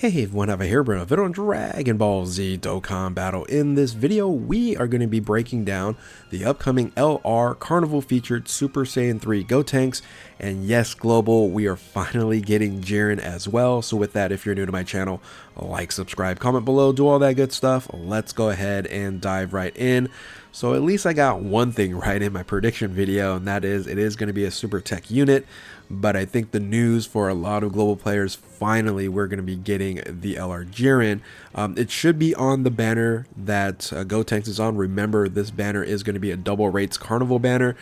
Hey everyone, have a here bring a video on Dragon Ball Z Dokkan Battle. In this video, we are going to be breaking down the upcoming LR Carnival featured Super Saiyan 3 GOTENKS, and yes, Global, we are finally getting Jiren as well. So with that, if you're new to my channel, like, subscribe, comment below, do all that good stuff. Let's go ahead and dive right in. So at least I got one thing right in my prediction video, and that is it is going to be a super tech unit. But I think the news for a lot of global players, finally we're going to be getting the LR Jiren. It should be on the banner that GOTENKS is on. Remember, this banner is going to be a double rates carnival banner,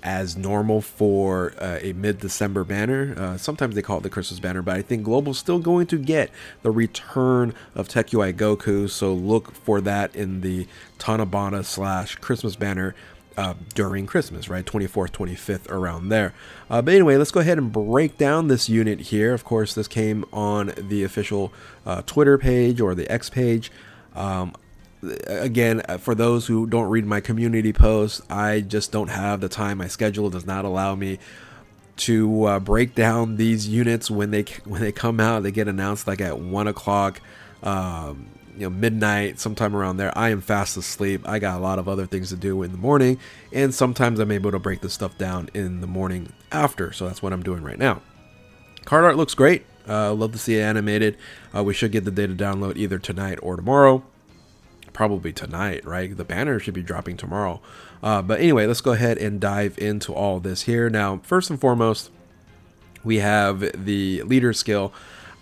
as normal for a mid-December banner. Sometimes they call it the Christmas banner, but I think global's still going to get the return of Tech UI Goku, so look for that in the Tanabana / Christmas banner during Christmas, right? 24th, 25th, around there. But anyway, let's go ahead and break down this unit here. Of course, this came on the official Twitter page or the X page. Again, for those who don't read my community posts, I just don't have the time. My schedule does not allow me to break down these units when they come out. They get announced like at 1 o'clock. Midnight, sometime around there. I am fast asleep. I got a lot of other things to do in the morning, and sometimes I'm able to break this stuff down in the morning after, so that's what I'm doing right now. Card art looks great. Love to see it animated. We should get the data download either tonight or tomorrow. Probably tonight, right? The banner should be dropping tomorrow. But anyway, let's go ahead and dive into all this here. Now, first and foremost, we have the leader skill.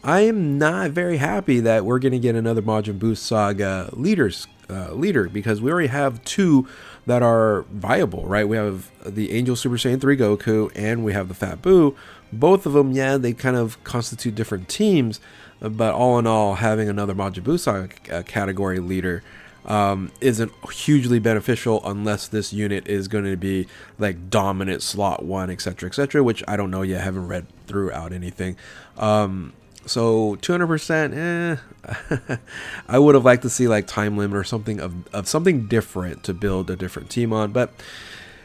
I am not very happy that we're going to get another Majin Buu Saga leader, because we already have two that are viable, right? We have the Angel Super Saiyan 3 Goku, and we have the Fat Buu. Both of them, yeah, they kind of constitute different teams, but all in all, having another Majin Buu Saga category leader isn't hugely beneficial unless this unit is going to be like dominant slot 1, etc., which I don't know yet. I haven't read throughout anything. So 200%, I would have liked to see like time limit or something of something different to build a different team on, but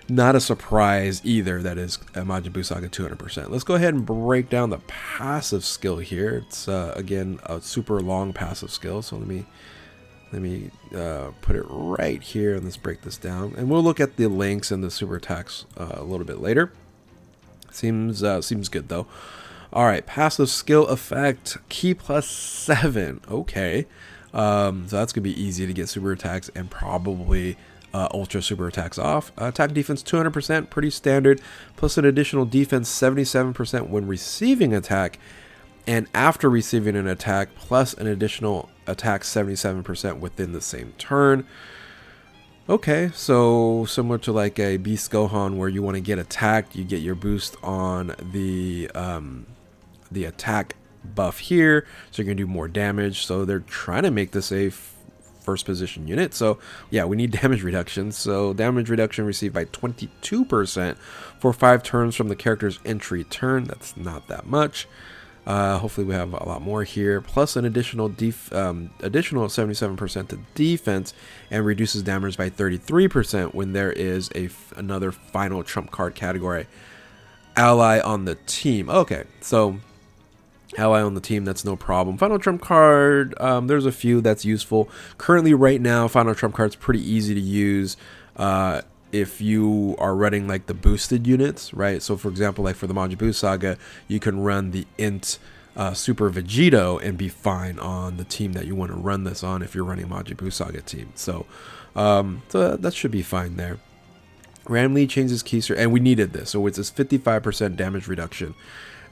not a surprise either that is a Majin Buu Saga 200%. Let's go ahead and break down the passive skill here. It's again a super long passive skill, so let me put it right here and let's break this down, and we'll look at the links and the super attacks a little bit later. Seems good though. All right, passive skill effect, key +7. Okay, so that's gonna be easy to get super attacks and probably ultra super attacks off. Attack defense 200%, pretty standard, plus an additional defense 77% when receiving attack, and after receiving an attack, plus an additional attack 77% within the same turn. Okay, so similar to like a Beast Gohan, where you want to get attacked, you get your boost on the attack buff here, so you're gonna do more damage. So they're trying to make this a first position unit, so yeah, we need damage reduction. So damage reduction received by 22% for 5 turns from the character's entry turn. That's not that much. Hopefully we have a lot more here, plus an additional 77% to defense, and reduces damage by 33% when there is another final trump card category ally on the team. Okay, so ally on the team, that's no problem. Final trump card, there's a few that's useful. Currently right now, final trump card's pretty easy to use if you are running like the boosted units, right? So for example, like for the Majin Buu Saga, you can run the int Super Vegito and be fine on the team that you want to run this on if you're running Majin Buu Saga team. So so that should be fine there. Randomly changes keys, and we needed this, so it's this 55% damage reduction.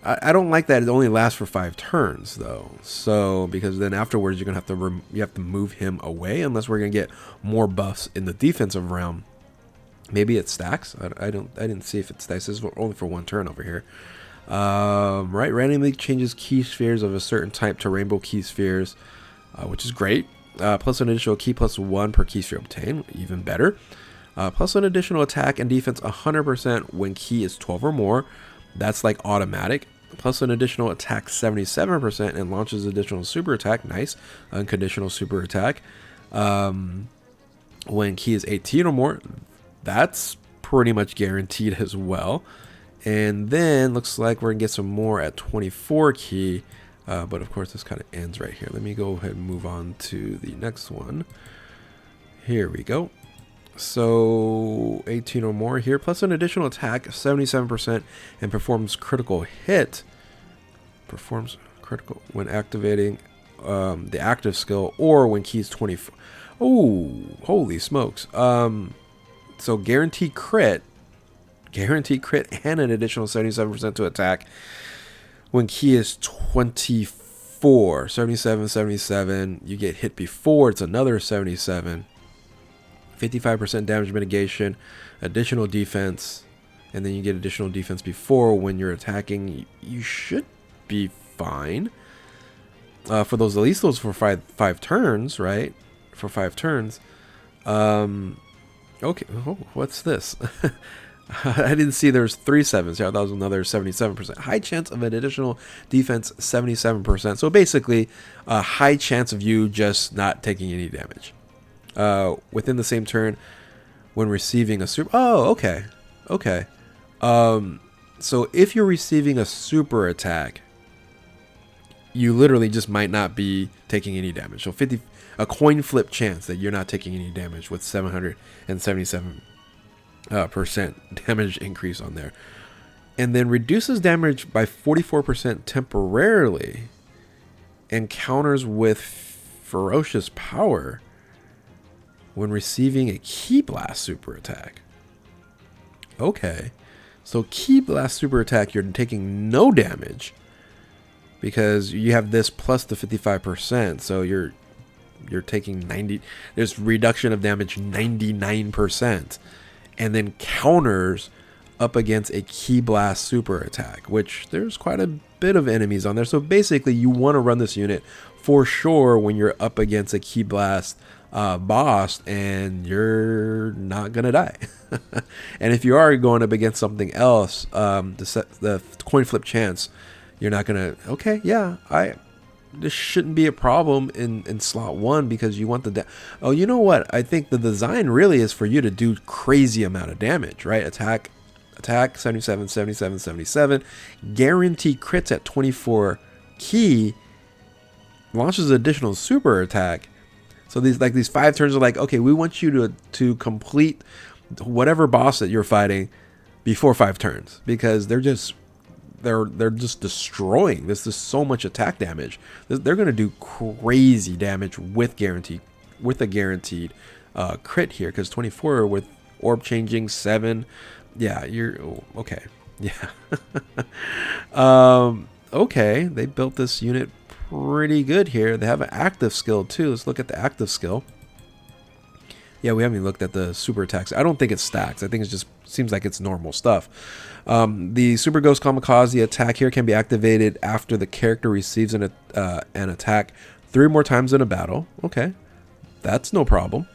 I don't like that it only lasts for 5 turns though, so because then afterwards you're gonna have to move him away, unless we're gonna get more buffs in the defensive realm. Maybe it stacks. I didn't see if it stacks. This is only for 1 turn over here. Right, randomly changes key spheres of a certain type to rainbow key spheres, which is great. Plus an additional key +1 per key sphere obtained, even better. Plus an additional attack and defense 100% when key is 12 or more. That's like automatic. Plus an additional attack 77% and launches additional super attack. Nice. Unconditional super attack. When key is 18 or more. That's pretty much guaranteed as well. And then looks like we're gonna get some more at 24 key. But of course, this kind of ends right here. Let me go ahead and move on to the next one. Here we go. So 18 or more here, plus an additional attack, 77%, and performs critical hit. Performs critical when activating the active skill or when keys 24. Oh, holy smokes. So guaranteed crit, and an additional 77% to attack when key is 24. 77, 77. You get hit before, it's another 77. 55% damage mitigation, additional defense, and then you get additional defense before when you're attacking. You should be fine. For those, at least those for five turns, right? For 5 turns. Okay. Oh, what's this? I didn't see there's 3 sevens. Yeah, that was another 77%. High chance of an additional defense, 77%. So basically, a high chance of you just not taking any damage. Within the same turn when receiving a super. Oh, okay. Okay. So if you're receiving a super attack, you literally just might not be taking any damage. So a coin flip chance that you're not taking any damage with 777% damage increase on there. And then reduces damage by 44% temporarily and counters with ferocious power when receiving a Ki Blast super attack. Okay. So Ki Blast super attack, you're taking no damage because you have this plus the 55%. So you're taking 90. There's reduction of damage 99%, and then counters up against a Ki Blast super attack, which there's quite a bit of enemies on there. So basically, you want to run this unit for sure when you're up against a Ki Blast boss, and you're not gonna die. And if you are going up against something else, the coin flip chance, you're not gonna. Okay, yeah, this shouldn't be a problem in slot 1 because you want the. Oh, you know what? I think the design really is for you to do crazy amount of damage, right? Attack, 77, 77, 77. Guaranteed crits at 24 key. Launches additional super attack. So these 5 turns are like, okay, we want you to complete whatever boss that you're fighting before 5 turns, because they're just destroying. This is so much attack damage. They're going to do crazy damage with a guaranteed crit here, because 24 with orb changing 7. Yeah, okay. Yeah. Okay, they built this unit pretty good here. They have an active skill too. Let's look at the active skill. Yeah, we haven't even looked at the super attacks. I don't think it stacks. I think it just seems like it's normal stuff. The Super Ghost Kamikaze attack here can be activated after the character receives an attack 3 more times in a battle. Okay, that's no problem.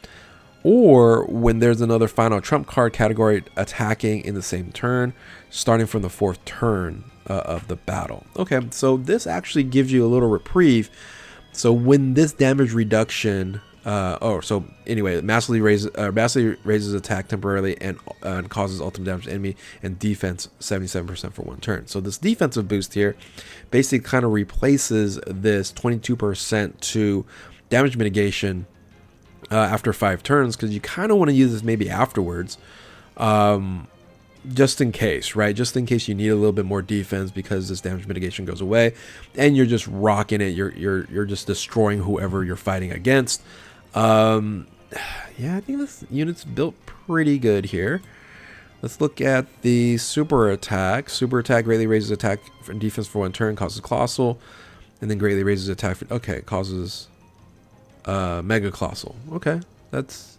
Or when there's another final trump card category attacking in the same turn, starting from the 4th turn of the battle. Okay, so this actually gives you a little reprieve. So when this damage reduction, so anyway, massively raises attack temporarily and causes ultimate damage to enemy, and defense 77% for 1 turn. So this defensive boost here basically kind of replaces this 22% to damage mitigation after 5 turns, because you kind of want to use this maybe afterwards. Just in case, right? Just in case you need a little bit more defense because this damage mitigation goes away, and you're just rocking it. You're just destroying whoever you're fighting against. Yeah, I think this unit's built pretty good here. Let's look at the super attack. Super attack greatly raises attack and defense for 1 turn, causes colossal, and then greatly raises attack for, okay, causes mega colossal. Okay, that's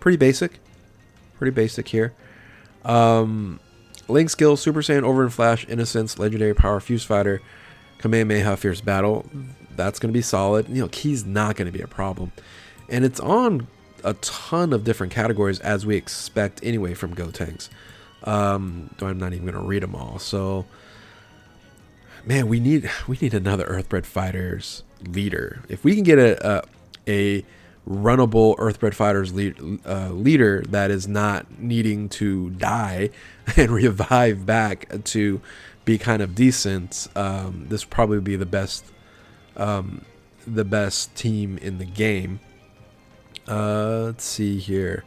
pretty basic. Pretty basic here. Link skill, Super Saiyan, Over and Flash, Innocence, Legendary Power, Fuse Fighter, Kamehameha, Fierce Battle. That's going to be solid. You know, Key's not going to be a problem. And it's on a ton of different categories, as we expect anyway from Gotenks. I'm not even going to read them all. So, man, we need another Earthbred Fighters leader. If we can get a runnable Earthbred Fighters leader that is not needing to die and revive back to be kind of decent, this will probably be the best the best team in the game. Let's see here.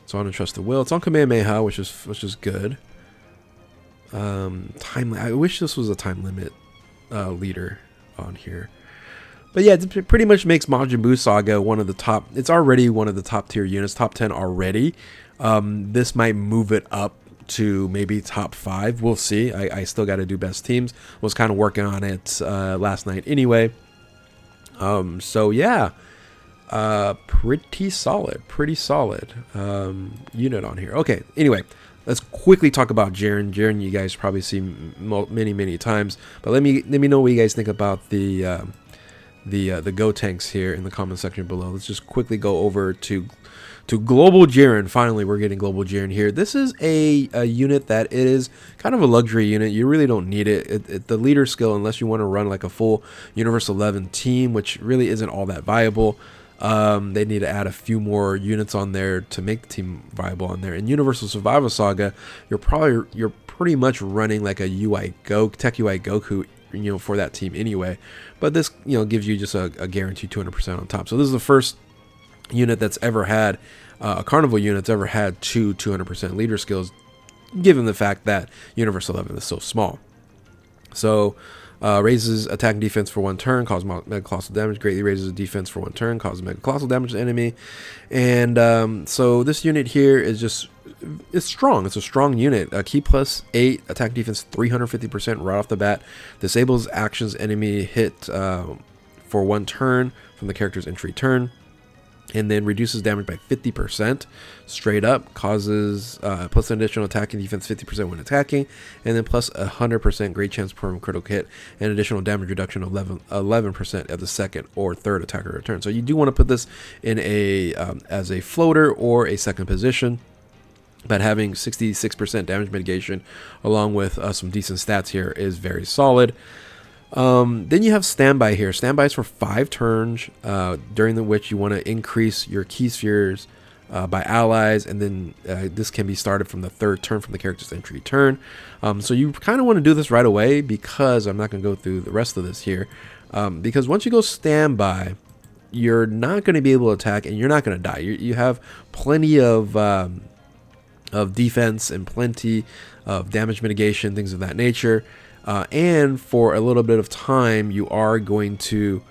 It's on Entrusted Will. It's on Kamehameha, which is good. I wish this was a time limit leader on here. But yeah, it pretty much makes Majin Buu Saga one of the top. It's already one of the top tier units, top 10 already. This might move it up to maybe top 5. We'll see. I still got to do best teams. Was kind of working on it last night anyway. So yeah, pretty solid unit on here. Okay, anyway, let's quickly talk about Jiren. Jiren, you guys probably see many times, but let me know what you guys think about the Gotenks here in the comment section below. Let's just quickly go over to Global Jiren. Finally, we're getting Global Jiren here. This is a unit that is kind of a luxury unit. You really don't need it. The leader skill, unless you want to run like a full Universe 11 team, which really isn't all that viable. They need to add a few more units on there to make the team viable on there. In Universal Survival Saga, you're pretty much running like a Tech UI Goku, for that team anyway. But this, gives you just a guaranteed 200% on top. So this is the first unit that's ever had a Carnival unit's ever had 200% leader skills, given the fact that Universe 11 is so small. So raises attack and defense for 1 turn, causes mega colossal damage, greatly raises defense for 1 turn, causes mega colossal damage to the enemy. And so this unit here is it's strong. It's a strong unit. Key plus 8, attack defense 350% right off the bat. Disables actions enemy hit for 1 turn from the character's entry turn. And then reduces damage by 50% straight up, causes plus an additional attack and defense 50% when attacking, and then plus 100% great chance to perform critical hit, and additional damage reduction of 11% at the second or third attacker return. So you do want to put this in as a floater or a second position, but having 66% damage mitigation along with some decent stats here is very solid. Then you have standby here. Standby is for 5 turns, during which you want to increase your key spheres by allies, and then this can be started from the 3rd turn from the character's entry turn. So you kind of want to do this right away, because I'm not going to go through the rest of this here, because once you go standby, you're not going to be able to attack, and you're not going to die. You have plenty of defense and plenty of damage mitigation, things of that nature. And for a little bit of time, you are going to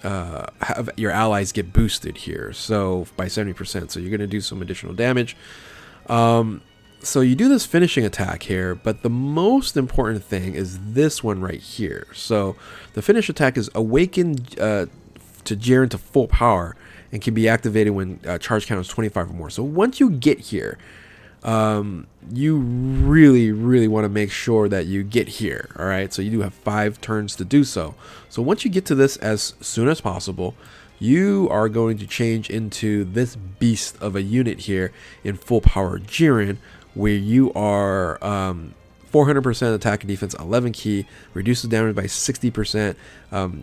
have your allies get boosted here, so by 70%. So you're going to do some additional damage. So you do this finishing attack here, but the most important thing is this one right here. So the finish attack is awakened to Jiren to full power and can be activated when charge count is 25 or more. So once you get here, you really want to make sure that you get here. All right, so you do have 5 turns to do so. So once you get to this as soon as possible, you are going to change into this beast of a unit here in full power Jiren, where you are 400% attack and defense, 11 key, reduces damage by 60%.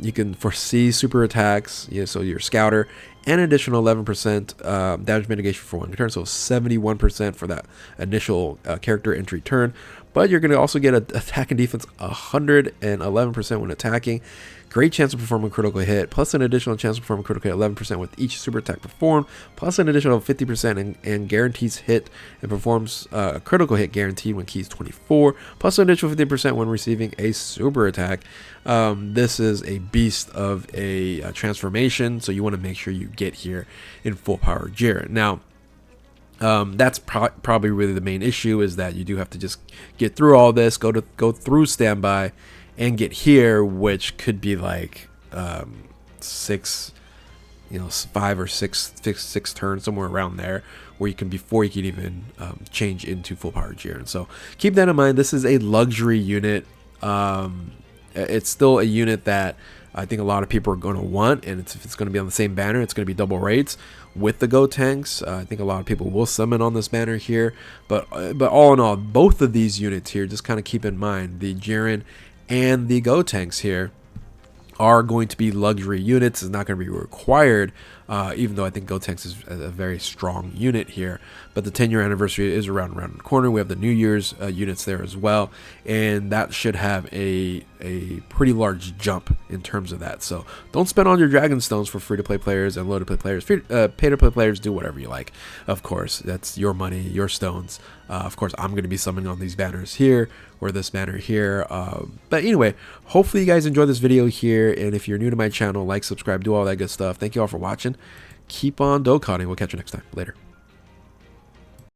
You can foresee super attacks, so your scouter, and additional 11% damage mitigation for 1 turn, so 71% for that initial character entry turn. But you're going to also get an attack and defense 111% when attacking. Great chance to perform a critical hit, plus an additional chance to perform a critical hit 11% with each super attack performed, plus an additional 50% and guarantees hit and performs a critical hit guaranteed when keys 24, plus an additional 50% when receiving a super attack. This is a beast of a transformation, so you want to make sure you get here in full power Jiren. Now, that's probably really the main issue, is that you do have to just get through all this, go through standby, and get here, which could be like 6, 5 or 6 turns, somewhere around there, where you can, before you can even change into full power Jiren. So keep that in mind. This is a luxury unit. It's still a unit that I think a lot of people are going to want, and if it's going to be on the same banner, it's going to be double rates with the Gotenks. I think a lot of people will summon on this banner here, but all in all, both of these units here, just kind of keep in mind the Jiren and the Gotenks here are going to be luxury units. It's not going to be required, even though I think Gotenks is a very strong unit here. But the 10-year anniversary is around the corner. We have the New Year's units there as well, and that should have a pretty large jump in terms of that. So don't spend all your Dragon Stones for free-to-play players and low-to-play players. Pay-to-play players, do whatever you like. Of course, that's your money, your stones. Of course, I'm going to be summoning on these banners here, or this banner here. But anyway, hopefully you guys enjoyed this video here, and if you're new to my channel, like, subscribe, do all that good stuff. Thank you all for watching. Keep on Dokkaning. We'll catch you next time. Later.